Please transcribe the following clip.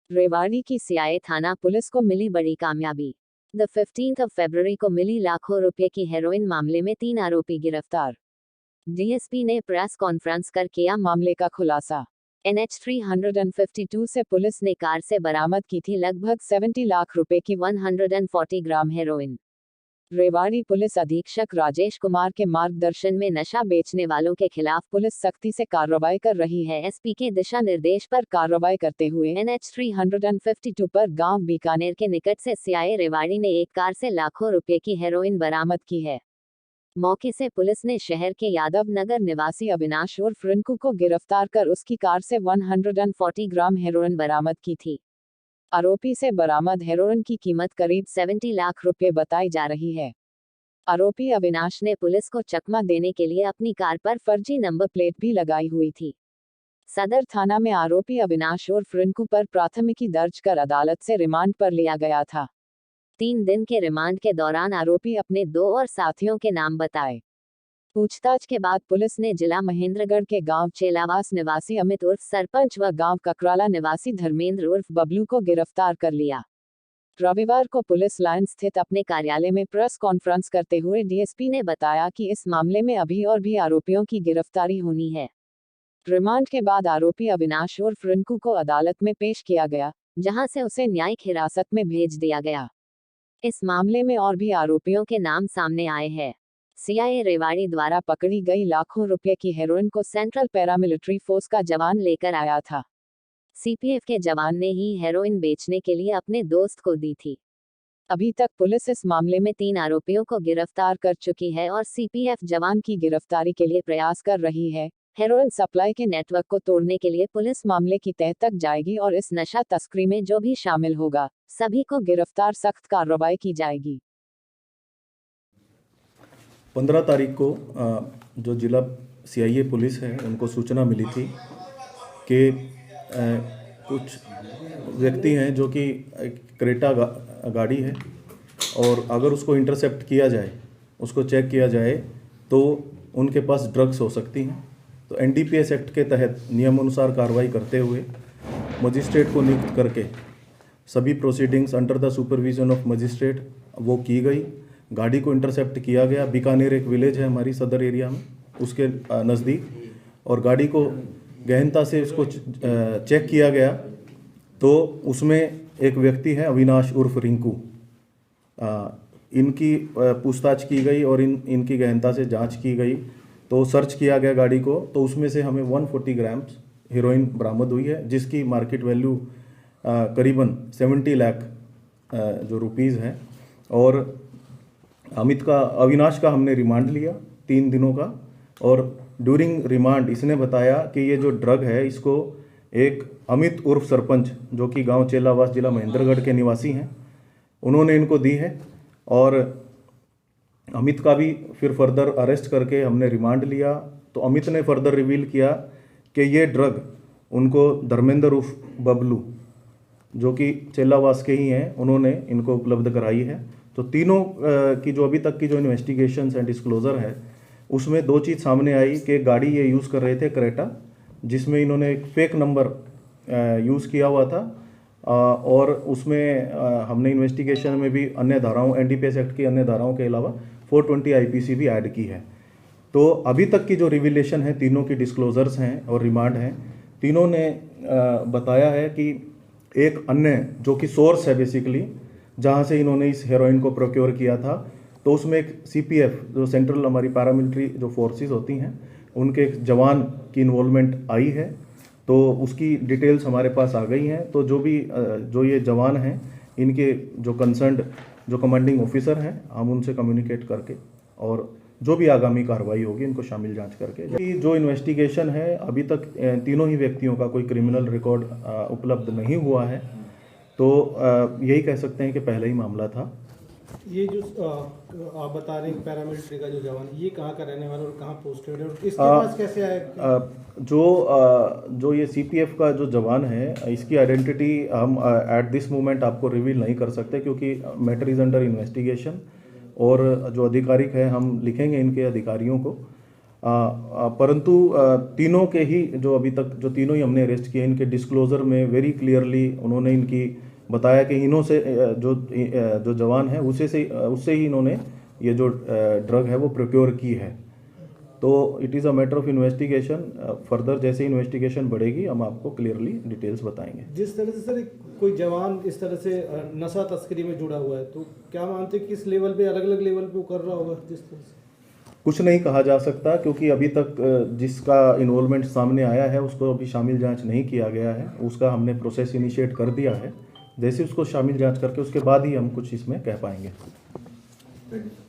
रेवाड़ी की सीआईए थाना पुलिस को मिली बड़ी कामयाबी। द 15 फरवरी को मिली लाखों रुपए की हेरोइन मामले में 3 आरोपी गिरफ्तार। डीएसपी ने प्रेस कॉन्फ्रेंस कर किया मामले का खुलासा। NH 352 से पुलिस ने कार से बरामद की थी लगभग 70 लाख रुपए की 140 ग्राम हेरोइन। रेवाड़ी पुलिस अधीक्षक राजेश कुमार के मार्गदर्शन में नशा बेचने वालों के खिलाफ पुलिस सख्ती से कार्रवाई कर रही है। एसपी के दिशा निर्देश पर कार्रवाई करते हुए NH 352 पर गांव बीकानेर के निकट से सीआईए रेवाड़ी ने एक कार से लाखों रुपए की हेरोइन बरामद की है। मौके से पुलिस ने शहर के यादव नगर निवासी अविनाश उर्फ रिंकू को गिरफ्तार कर उसकी कार से 140 ग्राम हेरोइन बरामद की थी। आरोपी से बरामद हेरोइन की कीमत करीब 70 लाख रुपए बताई जा रही है। आरोपी अविनाश ने पुलिस को चकमा देने के लिए अपनी कार पर फर्जी नंबर प्लेट भी लगाई हुई थी। सदर थाना में आरोपी अविनाश उर्फ रिंकू पर प्राथमिकी दर्ज कर अदालत से रिमांड पर लिया गया था। 3 दिन के रिमांड के दौरान आरोपी अपने 2 और साथियों के नाम बताए। पूछताछ के बाद पुलिस ने जिला महेंद्रगढ़ के गांव चेलावास निवासी अमित उर्फ सरपंच व गांव ककराला निवासी धर्मेंद्र उर्फ बबलू को गिरफ्तार कर लिया। रविवार को पुलिस लाइन स्थित अपने कार्यालय में प्रेस कॉन्फ्रेंस करते हुए डीएसपी ने बताया कि इस मामले में अभी और भी आरोपियों की गिरफ्तारी होनी है। रिमांड के बाद आरोपी अविनाश उर्फ रिंकू को अदालत में पेश किया गया, जहां से उसे न्यायिक हिरासत में भेज दिया गया। इस मामले में और भी आरोपियों के नाम सामने आए हैं। सीआईए रेवाड़ी द्वारा पकड़ी गई लाखों रुपए की हेरोइन को सेंट्रल पैरामिलिट्री फोर्स का जवान लेकर आया था। सीपीएफ के जवान ने ही हेरोइन बेचने के लिए अपने दोस्त को दी थी। अभी तक पुलिस इस मामले में 3 आरोपियों को गिरफ्तार कर चुकी है और सीपीएफ जवान की गिरफ्तारी के लिए प्रयास कर रही है। हेरोइन सप्लाई के नेटवर्क को तोड़ने के लिए पुलिस मामले की तह तक जाएगी और इस नशा तस्करी में जो भी शामिल होगा, सभी को गिरफ्तार सख्त कार्रवाई की जाएगी। 15 तारीख को जो जिला सीआईए पुलिस है उनको सूचना मिली थी कि कुछ व्यक्ति हैं जो कि एक क्रेटा गाड़ी है और अगर उसको इंटरसेप्ट किया जाए, उसको चेक किया जाए तो उनके पास ड्रग्स हो सकती हैं। तो एनडीपीएस एक्ट के तहत नियमानुसार कार्रवाई करते हुए मजिस्ट्रेट को नियुक्त करके सभी proceedings under the supervision of magistrate वो की गई। गाड़ी को इंटरसेप्ट किया गया। बीकानेर एक विलेज है हमारी सदर एरिया में, उसके नज़दीक, और गाड़ी को गहनता से उसको चेक किया गया तो उसमें एक व्यक्ति है अविनाश उर्फ रिंकू। इनकी पूछताछ की गई और इनकी गहनता से जांच की गई तो सर्च किया गया गाड़ी को, तो उसमें से हमें 140 ग्राम्स हीरोइन बरामद हुई है, जिसकी मार्केट वैल्यू करीबन 70 लाख जो रुपीज़ है। और अविनाश का हमने रिमांड लिया 3 दिनों का, और ड्यूरिंग रिमांड इसने बताया कि ये जो ड्रग है इसको एक अमित उर्फ सरपंच जो कि गांव चेलावास जिला महेंद्रगढ़ के निवासी हैं, उन्होंने इनको दी है। और अमित का भी फिर फर्दर अरेस्ट करके हमने रिमांड लिया तो अमित ने फर्दर रिवील किया कि ये ड्रग उनको धर्मेंद्र उर्फ बबलू जो कि चेलावास के ही हैं, उन्होंने इनको उपलब्ध कराई है। तो तीनों की जो अभी तक की जो इन्वेस्टिगेशंस एंड डिस्क्लोजर है उसमें 2 चीज़ सामने आई कि गाड़ी ये यूज़ कर रहे थे क्रेटा, जिसमें इन्होंने एक फेक नंबर यूज़ किया हुआ था, और उसमें हमने इन्वेस्टिगेशन में भी अन्य धाराओं एनडीपीएस एक्ट की अन्य धाराओं के अलावा 420 आईपीसी भी ऐड की है। तो अभी तक की जो रिविलेशन है, तीनों की डिस्क्लोजर्स हैं और रिमांड हैं, तीनों ने बताया है कि एक अन्य जो कि सोर्स है बेसिकली जहाँ से इन्होंने इस हेरोइन को प्रोक्योर किया था, तो उसमें एक सीपीएफ जो सेंट्रल हमारी पैरामिलिट्री जो फोर्सेस होती हैं उनके एक जवान की इन्वॉल्वमेंट आई है। तो उसकी डिटेल्स हमारे पास आ गई हैं। तो जो ये जवान हैं इनके जो कंसर्न्ड जो कमांडिंग ऑफिसर हैं, हम उनसे कम्युनिकेट करके और जो भी आगामी कार्रवाई होगी इनको शामिल जांच करके, जो इन्वेस्टिगेशन है अभी तक तीनों ही व्यक्तियों का कोई क्रिमिनल रिकॉर्ड उपलब्ध नहीं हुआ है। तो यही कह सकते हैं कि पहले ही मामला था। ये जो आप बता रहे हैं पैरामिलिट्री का जो जवान, ये कहाँ का रहने वाला और कहाँ पोस्टेड है और इसके पास कैसे आया? जो ये सीपीएफ का जो जवान है इसकी आइडेंटिटी हम एट दिस मोमेंट आपको रिवील नहीं कर सकते क्योंकि मैटर इज़ अंडर इन्वेस्टिगेशन, और जो अधिकारिक है हम लिखेंगे इनके अधिकारियों को। परंतु तीनों के ही जो अभी तक जो तीनों ही हमने अरेस्ट किए, इनके डिस्क्लोजर में वेरी क्लियरली उन्होंने इनकी बताया कि इन्हों से जो जवान है उससे ही इन्होंने ये जो ड्रग है वो प्रोक्योर की है। तो it is a matter of investigation. Further जैसे इन्वेस्टिगेशन बढ़ेगी हम आपको क्लियरली डिटेल्स बताएंगे। जिस तरह से सर कोई जवान इस तरह से नशा तस्करी में जुड़ा हुआ है, तो क्या मानते हैं कि इस लेवल पे अलग अलग लेवल पे वो कर रहा होगा जिस तरह से? कुछ नहीं कहा जा सकता, क्योंकि अभी तक जिसका इन्वॉल्वमेंट सामने आया है उसको अभी शामिल जांच नहीं किया गया है। उसका हमने प्रोसेस इनिशिएट कर दिया है। जैसे उसको शामिल जांच करके उसके बाद ही हम कुछ इसमें कह पाएंगे।